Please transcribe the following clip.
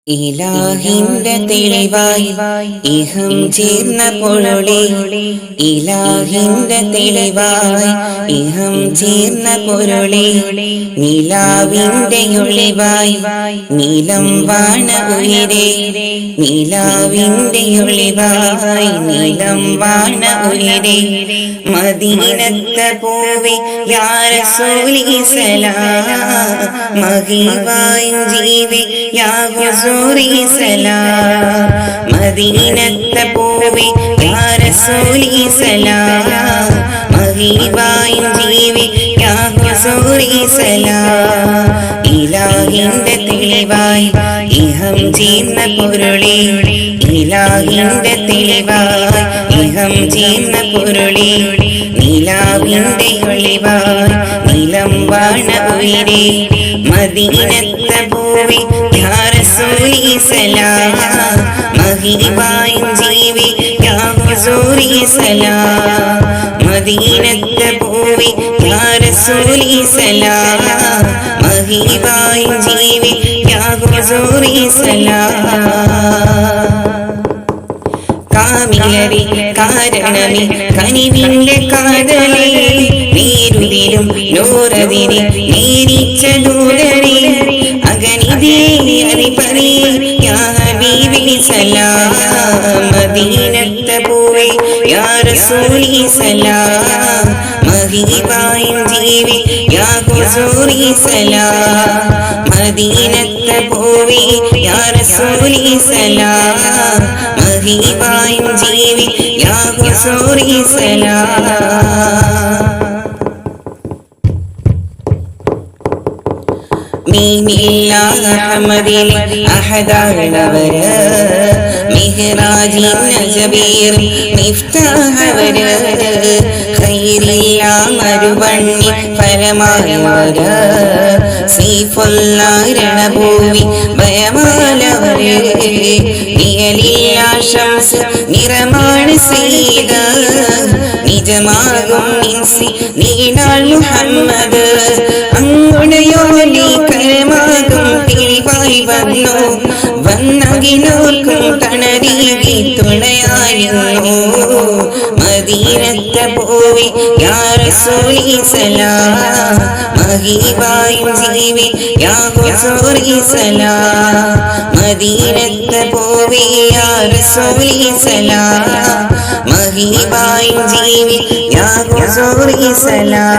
ഇലാഹിന്റെ തെളിവായി ഇഹം ചേർന്ന പൊരുളേ, ഇലാഹിന്റെ തെളിവായി ഇഹം ചേർന്ന പൊരുളേ, നിലാവിന്റെ ഒളിവായി നീലം വാണ ഉയരേ, നിലാവിന്റെ ഒളിവായി നീലം വാണ ഉയരേ, മദീനത്തെ പോവേ യാ റസൂലി സലാം, മഹിവായും ജീവേ യാ ഹുസൂരി സലാം, മദീനത്തെ പോവേ യാ റസൂലി സലാം, മഹിവായും ജീവേ യാ ഹുസൂരി സലാം, ഇലാഹിന്റെ തെളിവായി ഇഹം ചേർന്ന പൊരുളേ, ഇലാഹിന്റെ തെളിവായി ഇഹം ചേർന്ന പൊരുളേ, നിലാവിന്റെ ഒളിവായി നീലം വാണ ഉയരേ, മദീനത്തെ പോവേ യാ റസൂലി സലാം, മഹിവായും ജീവേ യാ ഹുസൂരി സലാം, മദീനത്തെ പോവേ യാ റസൂലി സലാം, മഹിവായും ജീവേ യാ ഹുസൂരി സലാം. കാമിലരെ കാരണമേ കനിവിന്റെ കാതലേ, നേരുതിലും നൂറതിനെ നേരിച്ച ദൂതരേ, അഗനിതേ അറിപറേ യാ ഹബീബി സലാം, മദീനത്തെ പോവേ യാ റസൂലി സലാം, മഹിവായും ജീവേ യാ ഹുസൂരി സലാം, മദീനത്തെ പോവേ യാ റസൂലി സലാം, മഹിവായും ജീവേ യാ ഹുസൂരി സലാം. അഹമ്മദിലെ അഹദാണവര്, മിഹ്റാജിൻ നജബീർ മിഫ്താഹവര്, ഖൈറില്ലാ മരുവണ്ണി ഫലമായവര്, സീഫുല്ലാ രണഭൂമി ഭയമാലവര്, നിഴലില്ലാ ശംസ് നിറമാണ് സീത, നിജമാകും നിൻസി നീനാൾ മുഹമ്മദ്, അങ്ങുടയോലി കരമാകും തിരിവായി വന്നു, വന്നകിലോർക്കും കണരീകി തുണയായിരുന്നു, മദീനത്തെ പോവേ യാ റസൂലി സലാം, മഹിവായും ജീവേ യാ ഹുസൂരി സലാം, മദീനത്തെ പോവേ യാ റസൂലി സലാം, മഹിവായും ജീവേ യാ ഹുസൂരി സലാം.